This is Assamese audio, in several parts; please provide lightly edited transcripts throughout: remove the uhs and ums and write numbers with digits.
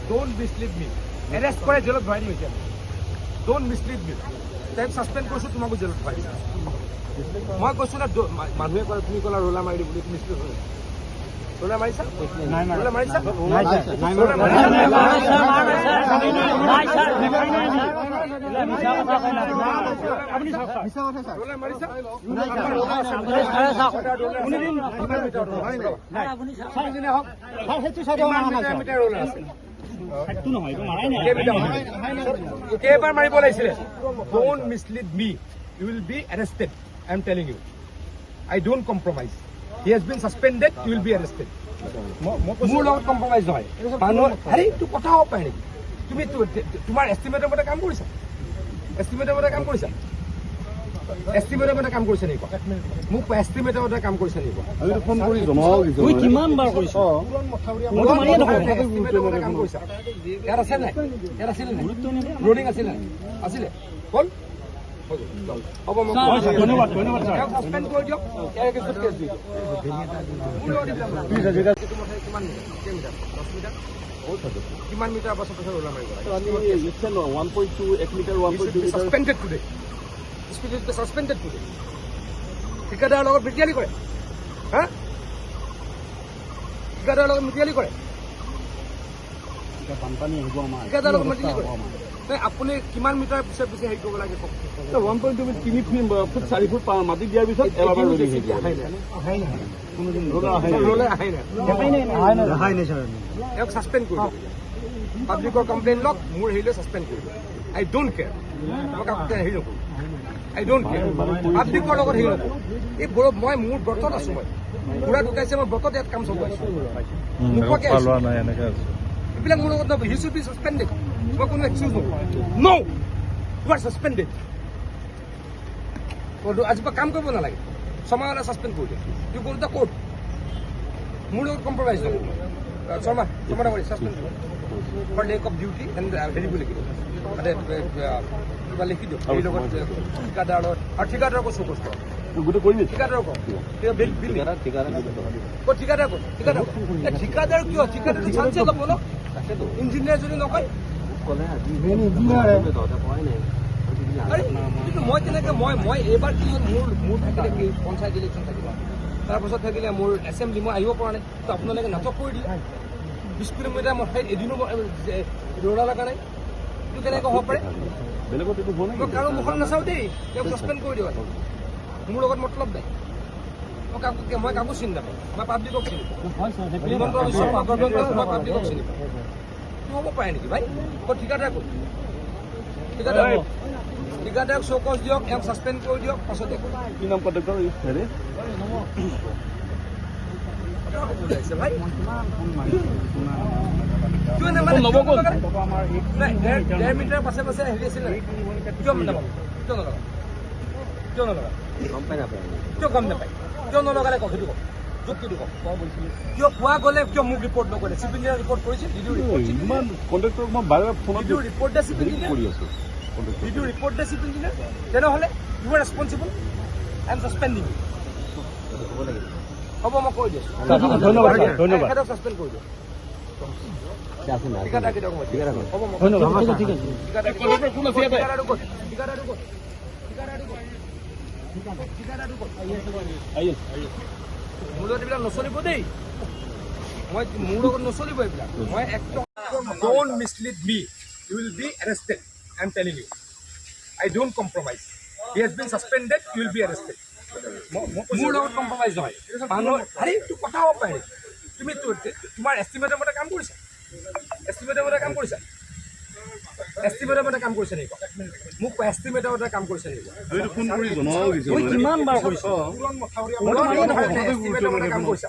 Don't mislead me. Arrest কৰে জেলত ভৰাই দিছে। Don't mislead me. Type suspend কৰিছো তোমাক জেলত ভৰাই দিছে। মই কৈছো না মানুহে কয় তুমি কলা ৰোলা মাৰি বুলি তুমি মিছলিড হৈ। ৰোলা মাৰিছা? নাই নাই। ৰোলা মাৰিছা? নাই নাই। ৰোলা মাৰিছা? নাই স্যাৰ। মিছা কথা কয় না। আপুনি মিছা কথা স্যাৰ। ৰোলা মাৰিছা? নাই স্যাৰ। আপুনি দিন নাই আপুনি স্যাৰ দিনে হক। স্যাৰ হেতু সাইড মিটাৰ ৰোলা আছে। হেতু নহয় তো মাৰাই নাই। কেইবাৰ মাৰিব লাগিছিলে? Don't mislead me. You will be arrested. I am telling you. I don't compromise. He has been suspended. You will be arrested. মোৰ লগত কম্প্ৰমাইজ নহয়। মানুহৰ আৰে এইটো কথা হ'ব পাৰে নেকি? তুমি তোমাৰ এষ্টিমেটৰ মতে কাম কৰিছা? এষ্টিমেটৰ মতে কাম কৰিছা? এষ্টিমেটৰ মতে কাম কৰিছা নেকি? মোক এষ্টিমেটৰ মতে কাম কৰিছা নেকি? আমি ফোন কৰি জনাও দিছো। তুমি কিমান বাৰ কৰিছা? মই মাৰিয়ে নকওঁ। এষ্টিমেটৰ মতে কাম কৰিছা? ইয়াত আছে নাই? ইয়াত আছিল নাই? ৰোডিং আছিল নাই? আছিলে? হ'ল? হ'ব মই ধন্যবাদ ধন্যবাদ স্যার। সাসপেন্ড কৰি দিয়ক। ইয়াৰ কেছত কেছ দিয়ক। কিমান মিটাৰ? 10 মিটাৰ? কিমান মিটাৰ পাছত ৰোলা মাৰিব? 1.2 1 metre 1.2 metre suspended today. Speed is suspended today. ঠিকাদাৰৰ লগত মিটিয়ালি কৰে। হা? ঠিকাদাৰৰ লগত মিটিয়ালি কৰে। বানপানী আহিব আমাৰ। ঠিকাদাৰৰ লগত মিটিয়ালি কৰে। আপুনি কিমান মিটাৰ পিছে পিছে হেৰি কৰিব লাগে? 1.2 মিটাৰ 3 ফুট 4 ফুট মাটি দিয়াৰ পিছত এবাৰ ৰোডিং আহে নাই। কোনোদিন ৰোলা আহে নাই স্যাৰ। ইয়াক সাসপেন্ড কৰি দিয়ক। পাব্লিকৰ কমপ্লেইন লওক, মোৰ হেৰিলৈ সাসপেন্ড কৰি দিয়ক। আই ডোন্ট কেয়াৰ। মই কাকতে হেৰি নকৰোঁ। আই ডোন্ট কেয়াৰ। পাব্লিকৰ লগত হেৰি নকৰোঁ। এই মই মোৰ ব্ৰতত আছোঁ। মই পুৰা ঢুকাইছে, মই ব্ৰতত ইয়াত কাম চলাইছোঁ। নোপোৱাকৈ এইবিলাক মোৰ লগত নহয়। He should be suspended. মই কোনো এক্সকিউজ নকৰোঁ। No, you are suspended. আজিৰ পৰা কাম কৰিব নালাগে। ছমাহলৈ সাসপেণ্ড কৰি দিয়ে। You go to the court. মোৰ লগত কম্প্ৰমাইজ নকৰোঁ। Sharma suspend for lack of duty and হেৰি বুলি লিখিব। মানে কিবা লিখি দিয়ক। হেৰিৰ লগত ঠিকাদাৰৰ লগত আৰু ঠিকাদাৰক চৌকষ্ট গোটেই কৰি ঠিকাদাৰক ঠিকাদাৰ কিয়? ঠিকাদাৰ চান্সে ল'ব ন। ইঞ্জিনিয়াৰ যদি নকয় কিন্তু মই তেনেকৈ মই এইবাৰ কি হ'ল, মোৰ থাকিলে কি পঞ্চায়ত ইলেকশ্যন থাকিব, তাৰপাছত থাকিলে মোৰ এছেম্বলি, মই আহিব পৰা নাই। তো আপোনালোকে নাটক কৰি দিয়ে। 20 কিলোমিটাৰ মই ঠাইত এদিনো দৌৰা লগা নাই। এইটো কেনেকৈ হ'ব পাৰে? মই কাৰো মুখত নাচাওঁ দেই। তেওঁক ছাছপেণ্ড কৰি দিওঁ। মোৰ লগত মতলব নাই। মই কাকো চিনি নাপাওঁ। মই পাব্লিকক চিনি পাওঁ। হিমন্ত বিশ্ব শৰ্মা মই পাব্লিকক চিনি পাওঁ। এইটো হ'ব পাৰে নেকি ভাই? ঠিকাদাৰ ক'ত? ঠিকাদাৰক চৌকজ দিয়ক, ইয়াক ছাছপেণ্ড কৰি দিয়ক। পাছত কি নাম কণ্টেক্টৰ হেৰি 1.5 মিটাৰ পাছে পাছে হেৰি আছিলে। কিয় নাপাব? কিয় নলগা? কিয় নলগা? কিয় গম নাপায়? কিয় নলগালে কওক। সেইটো কওক। যুক্তিটো কওক। কিয় কোৱা গ'লে কিয় মোক ৰিপৰ্ট নকৰে? চিফ ইঞ্জিনিয়াৰ ৰিপৰ্ট কৰিছে। ৰিপৰ্ট দে চিফ ইঞ্জিনিয়াৰ কৰি আছো। Did you report the chief engineer? তেনেহ'লে you are responsible. I am suspending you. হ'ব মই কৈ দিছোঁ। ধন্যবাদ ধন্যবাদ। সাসপেণ্ড কৰি দিয়ক। ঠিকাদাৰ কেইটা হ'ব? হ'ব মই ধন্যবাদ। ঠিক আছে। ঠিকাদাৰ কোন আছে ইয়াতে? ঠিকাদাৰ মোৰ লগত এইবিলাক নচলিব দেই। মোৰ লগত নচলিব এইবিলাক। মই একদম don't mislead me. You will be arrested. I am telling you. I don't compromise. He has been suspended. You will be arrested. মোৰ লগত কম্প্ৰমাইজ নহয়। মানুহৰ আৰে এইটো কথা হ'ব পাৰে। তুমি তোমাৰ এষ্টিমেটৰ মতে কাম কৰিছা? এষ্টিমেটৰ মতে কাম কৰিছা? এষ্টিমেটৰ মতে কাম কৰিছা নেকি? মোক এষ্টিমেটৰ মতে কাম কৰিছা নেকি? ফোন কৰি জনাও দিছোঁ। মই কিমান বাৰ কৰিছোঁ? এষ্টিমেটৰ মতে কাম কৰিছা?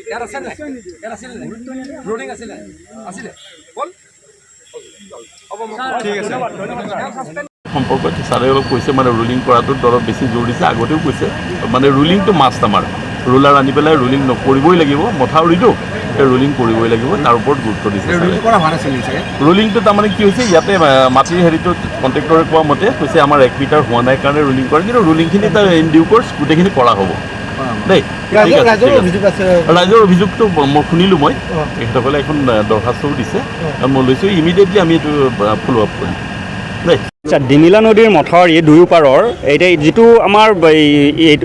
ইয়াত আছে নাই? ইয়াত আছিলে নাই? ৰোডিং আছিলে? আছিলে? হ'ল? হ'ব মই ঠিক আছে। সম্পৰ্কত ছাৰে অলপ কৈছে, মানে ৰুলিং কৰাটোত অলপ বেছি জোৰ দিছে। আগতেও কৈছে মানে ৰুলিংটো মাষ্ট আমাৰ। ৰুলাৰ আনি পেলাই ৰুলিং নকৰিবই লাগিব। মথাউৰিটো ৰুলিং কৰিবই লাগিব, তাৰ ওপৰত গুৰুত্ব দিছে। ৰুলিংটো তাৰমানে কি হৈছে, ইয়াতে মাটিৰ হেৰিটো কণ্ট্ৰেক্টৰে কোৱা মতে কৈছে আমাৰ 1 মিটাৰ হোৱা নাই কাৰণে ৰুলিং কৰে, কিন্তু ৰুলিংখিনি তাৰ ইন ডিউ কোৰ্চ গোটেইখিনি কৰা হ'ব। দেই ৰাইজৰ অভিযোগ আছে ৰাইজৰ অভিযোগটো মই শুনিলোঁ মই তেখেতসকলে এখন দৰখাস্তও দিছে মই লৈছোঁ ইমিডিয়েটলি আমি এইটো ফ'ল' আপ কৰিম দেই আচ্ছা ডিমিলা নদীৰ মথাউৰি দুয়ো পাৰৰ এতিয়া যিটো আমাৰ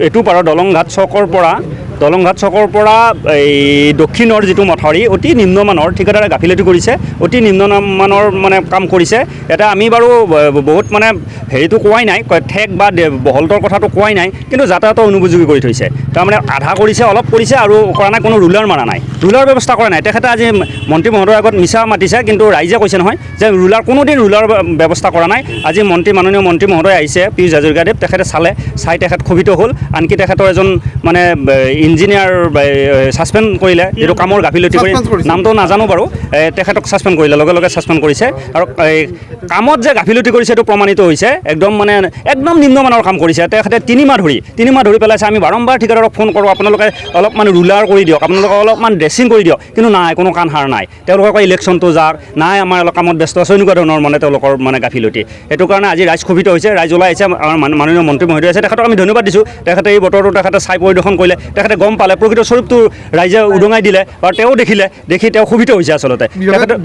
এইটো পাৰৰ দলংঘাট চকৰ পৰা এই দক্ষিণৰ যিটো মথাউৰি অতি নিম্নমানৰ ঠিকাদাৰে গাফিলতি কৰিছে অতি নিম্নমানৰ মানে কাম কৰিছে এটা আমি বাৰু বহুত মানে হেৰিটো কোৱাই নাই ঠেক বা বহলতৰ কথাটো কোৱাই নাই কিন্তু যাতায়াতৰ অনুপযোগী কৰি থৈছে তাৰমানে আধা কৰিছে অলপ কৰিছে আৰু কৰা নাই কোনো ৰুলাৰ মাৰা নাই ৰুলাৰ ব্যৱস্থা কৰা নাই তেখেতে আজি মন্ত্ৰী মহোদয়ৰ আগত মিছা মাতিছে কিন্তু ৰাইজে কৈছে নহয় যে কোনোদিন ৰুলাৰ ব্যৱস্থা কৰা নাই আজি মাননীয় মন্ত্ৰী মহোদয় আহিছে পীয়ুষ হাজৰিকাদেৱ তেখেতে চাই তেখেত ক্ষোভিত হ'ল আনকি তেখেতৰ এজন মানে ইঞ্জিনিয়াৰ ছাছপেণ্ড কৰিলে যিটো কামৰ গাফিলতি কৰি নামটো নাজানো বাৰু তেখেতক ছাছপেণ্ড কৰিলে লগে লগে ছাছপেণ্ড কৰিছে আৰু কামত যে গাফিলতি কৰিছে এইটো প্ৰমাণিত হৈছে একদম নিম্নমানৰ কাম কৰিছে তেখেতে তিনি মাহ ধৰি পেলাইছে আমি বাৰম্বাৰ ঠিকাদাৰক ফোন কৰোঁ আপোনালোকে অলপমান ৰুলাৰ কৰি দিয়ক আপোনালোকে অলপমান ড্ৰেছিং কৰি দিয়ক কিন্তু নাই কোনো কাণ সাৰ নাই তেওঁলোকে কয় ইলেকশ্যনটো যাক নাই আমাৰ অলপ কামত ব্যস্ত আছে এনেকুৱা ধৰণৰ মানে তেওঁলোকৰ মানে গাফিলতি সেইটো কাৰণে আজি ৰাইজ ক্ষোভিত হৈছে ৰাইজ ওলাই আহিছে আমাৰ মাননীয় মন্ত্ৰী মহোদয় আছে তেখেতক আমি ধন্যবাদ দিছোঁ তেখেতে এই বতৰটো তেখেতে চাই পৰিদৰ্শন কৰিলে তেখেতে গম পালে প্ৰকৃত স্বৰূপটো ৰাইজে উদঙাই দিলে বা তেওঁ দেখি তেওঁ ক্ষোভিত হৈছে আচলতে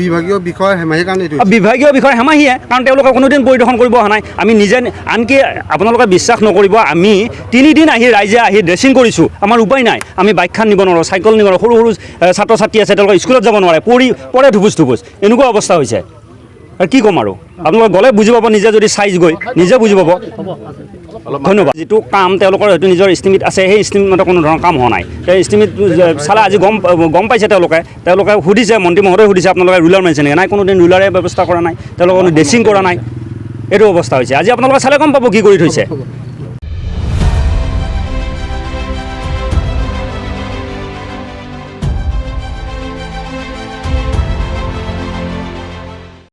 বিভাগীয় বিষয় হেমাহীৰ কাৰণে বিভাগীয় বিষয় হেমাহীয়ে কাৰণ তেওঁলোকে কোনোদিন পৰিদৰ্শন কৰিব অহা নাই আমি নিজে আনকি আপোনালোকে বিশ্বাস নকৰিব আমি 3 দিন ৰাইজে আহি ড্ৰেছিং কৰিছোঁ আমাৰ উপায় নাই আমি বাইকখন নিব নোৱাৰোঁ চাইকেল নিব নোৱাৰোঁ সৰু ছাত্ৰ ছাত্ৰী আছে তেওঁলোকে স্কুলত যাব নোৱাৰে পৰে ধুপুচ এনেকুৱা অৱস্থা হৈছে আৰু কি ক'ম আৰু আপোনালোকে গ'লে বুজি পাব নিজে যদি চাইজ গৈ নিজে বুজি পাব ধন্যবাদ যিটো কাম তেওঁলোকৰ হয়তো নিজৰ ইষ্টিমেট আছে সেই ইষ্টিমেটত কোনো ধৰণৰ কাম হোৱা নাই সেই ইষ্টিমেট চালে আজি গম পাইছে তেওঁলোকে সুধিছে মন্ত্ৰী মহোদয়ে সুধিছে আপোনালোকে ৰুলাৰ মাৰিছে নেকি নাই কোনোদিন ৰুলাৰে ব্যৱস্থা কৰা নাই তেওঁলোকে কোনো ড্ৰেছিং কৰা নাই এইটো অৱস্থা হৈছে আজি আপোনালোকে চালে গম পাব কি কৰি থৈছে